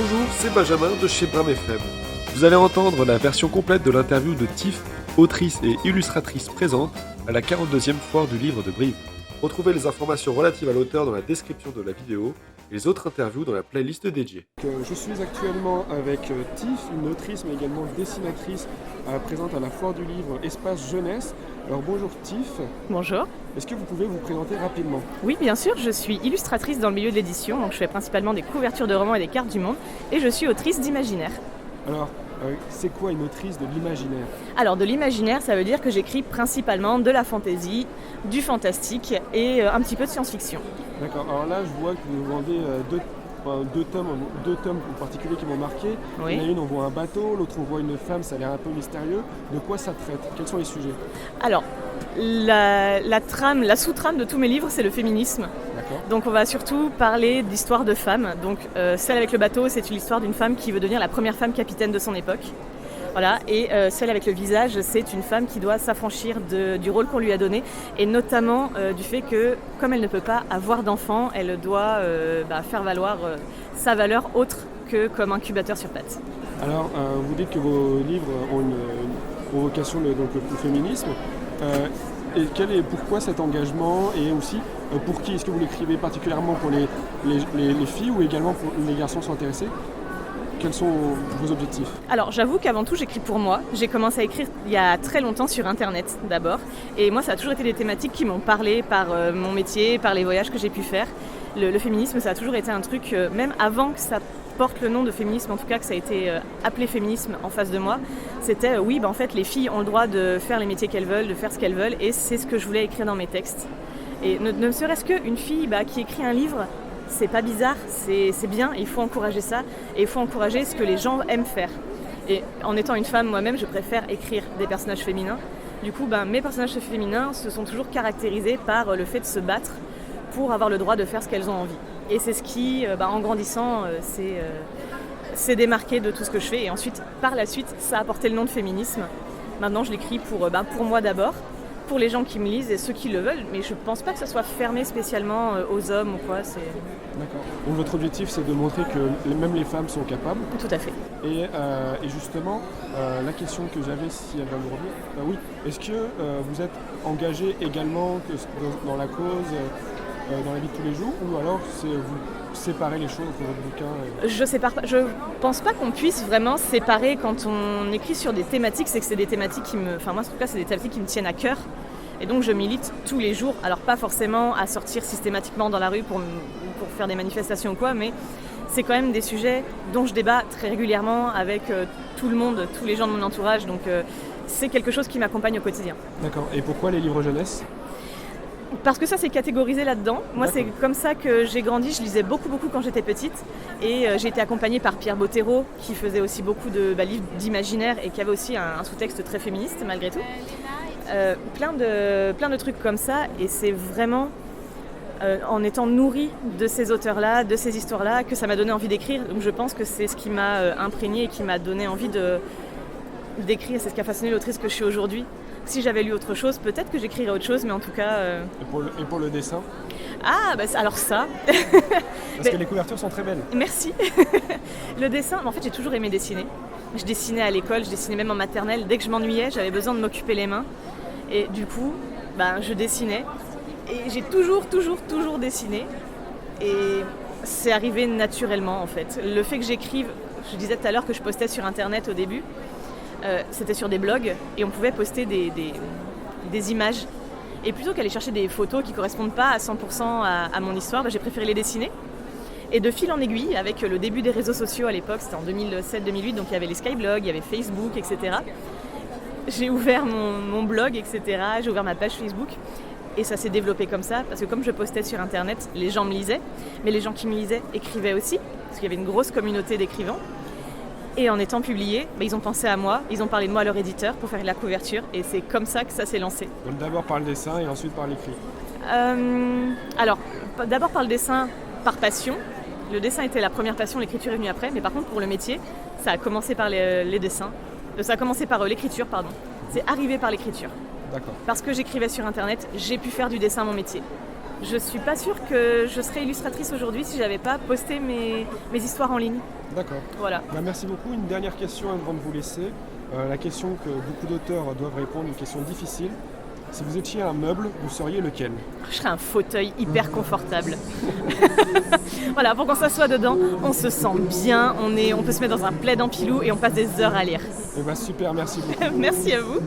Bonjour, c'est Benjamin de chez Bram FM. Vous allez entendre la version complète de l'interview de Tiff, autrice et illustratrice présente à la 42e foire du livre de Brive. Retrouvez les informations relatives à l'auteur dans la description de la vidéo et les autres interviews dans la playlist dédiée. Je suis actuellement avec Tiff, une autrice mais également dessinatrice présente à la foire du livre Espace Jeunesse. Alors bonjour Tiff. Bonjour. Est-ce que vous pouvez vous présenter rapidement ? Oui, bien sûr, je suis illustratrice dans le milieu de l'édition, donc je fais principalement des couvertures de romans et des cartes du monde, et je suis autrice d'imaginaire. Alors, c'est quoi une autrice de l'imaginaire ? Alors, de l'imaginaire, ça veut dire que j'écris principalement de la fantaisie, du fantastique et un petit peu de science-fiction. D'accord, alors là je vois que vous vendez deux tomes en particulier qui m'ont marqué. Oui. Il y en a une, on voit un bateau, l'autre on voit une femme, ça a l'air un peu mystérieux. De quoi ça traite ? Quels sont les sujets ? Alors, la sous-trame de tous mes livres, c'est le féminisme. D'accord. Donc on va surtout parler d'histoires de femmes. Donc celle avec le bateau, c'est l'histoire d'une femme qui veut devenir la première femme capitaine de son époque. Voilà. Et celle avec le visage, c'est une femme qui doit s'affranchir du rôle qu'on lui a donné, et notamment du fait que, comme elle ne peut pas avoir d'enfant, elle doit faire valoir sa valeur autre que comme incubateur sur pattes. Alors, vous dites que vos livres ont une vocation le féminisme. Et pourquoi cet engagement, et aussi pour qui ? Est-ce que vous l'écrivez particulièrement pour les filles ou également pour les garçons sont intéressés ? Quels sont vos objectifs ? Alors j'avoue qu'avant tout j'écris pour moi. J'ai commencé à écrire il y a très longtemps sur internet d'abord. Et moi ça a toujours été des thématiques qui m'ont parlé par mon métier, par les voyages que j'ai pu faire. Le féminisme ça a toujours été un truc, même avant que ça porte le nom de féminisme, en tout cas que ça a été appelé féminisme en face de moi, c'était en fait les filles ont le droit de faire les métiers qu'elles veulent, de faire ce qu'elles veulent, et c'est ce que je voulais écrire dans mes textes. Et ne serait-ce qu'une fille qui écrit un livre, c'est pas bizarre, c'est bien, il faut encourager ça, et il faut encourager ce que les gens aiment faire. Et en étant une femme moi-même, je préfère écrire des personnages féminins. Du coup, mes personnages féminins se sont toujours caractérisés par le fait de se battre pour avoir le droit de faire ce qu'elles ont envie. Et c'est ce qui, en grandissant, s'est démarqué de tout ce que je fais. Et ensuite, par la suite, ça a porté le nom de féminisme. Maintenant, je l'écris pour moi d'abord, pour les gens qui me lisent et ceux qui le veulent. Mais je ne pense pas que ça soit fermé spécialement aux hommes ou quoi. D'accord. Donc votre objectif, c'est de montrer que même les femmes sont capables. Tout à fait. Et justement, la question que j'avais, si elle va nous revenir, oui, est-ce que vous êtes engagé également dans la cause dans la vie de tous les jours, ou alors vous séparez les choses entre votre bouquin Je pense pas qu'on puisse vraiment séparer quand on écrit sur des thématiques, c'est que c'est des thématiques qui me... Enfin moi en tout cas c'est des thématiques qui me tiennent à cœur, et donc je milite tous les jours, alors pas forcément à sortir systématiquement dans la rue pour faire des manifestations ou quoi, mais c'est quand même des sujets dont je débat très régulièrement avec tout le monde, tous les gens de mon entourage, donc c'est quelque chose qui m'accompagne au quotidien. D'accord, et pourquoi les livres jeunesse ? Parce que ça c'est catégorisé là-dedans. Moi c'est comme ça que j'ai grandi, je lisais beaucoup quand j'étais petite, et j'ai été accompagnée par Pierre Bottero qui faisait aussi beaucoup de livres d'imaginaire et qui avait aussi un sous-texte très féministe malgré tout. Plein de trucs comme ça, et c'est vraiment en étant nourrie de ces auteurs-là, de ces histoires-là, que ça m'a donné envie d'écrire. Donc je pense que c'est ce qui m'a imprégnée et qui m'a donné envie d'écrire, c'est ce qui a façonné l'autrice que je suis aujourd'hui. Si j'avais lu autre chose, peut-être que j'écrirais autre chose, mais en tout cas... Et pour le dessin ? Alors ça... Parce que les couvertures sont très belles. Merci. Le dessin, en fait j'ai toujours aimé dessiner. Je dessinais à l'école, je dessinais même en maternelle. Dès que je m'ennuyais, j'avais besoin de m'occuper les mains. Et du coup, je dessinais. Et j'ai toujours dessiné. Et c'est arrivé naturellement en fait. Le fait que j'écrive, je disais tout à l'heure que je postais sur internet au début, c'était sur des blogs et on pouvait poster des images. Et plutôt qu'aller chercher des photos qui ne correspondent pas à 100% à mon histoire, j'ai préféré les dessiner. Et de fil en aiguille, avec le début des réseaux sociaux à l'époque, c'était en 2007-2008, donc il y avait les skyblogs, il y avait Facebook, etc. J'ai ouvert mon blog, etc. J'ai ouvert ma page Facebook. Et ça s'est développé comme ça, parce que comme je postais sur internet, les gens me lisaient, mais les gens qui me lisaient écrivaient aussi, parce qu'il y avait une grosse communauté d'écrivains. Et en étant publié, ils ont pensé à moi, ils ont parlé de moi à leur éditeur pour faire la couverture, et c'est comme ça que ça s'est lancé. Donc d'abord par le dessin et ensuite par l'écrit. Alors, d'abord par le dessin, par passion. Le dessin était la première passion, l'écriture est venue après, mais par contre pour le métier, ça a commencé par les dessins. Ça a commencé par l'écriture, pardon. C'est arrivé par l'écriture. D'accord. Parce que j'écrivais sur internet, j'ai pu faire du dessin mon métier. Je suis pas sûre que je serais illustratrice aujourd'hui si j'avais pas posté mes histoires en ligne. D'accord. Voilà. Merci beaucoup. Une dernière question avant de vous laisser. La question que beaucoup d'auteurs doivent répondre, une question difficile. Si vous étiez un meuble, vous seriez lequel ? Je serais un fauteuil hyper confortable. Voilà, pour qu'on s'assoie dedans, on se sent bien, on peut se mettre dans un plaid en pilou et on passe des heures à lire. Super, merci beaucoup. Merci à vous.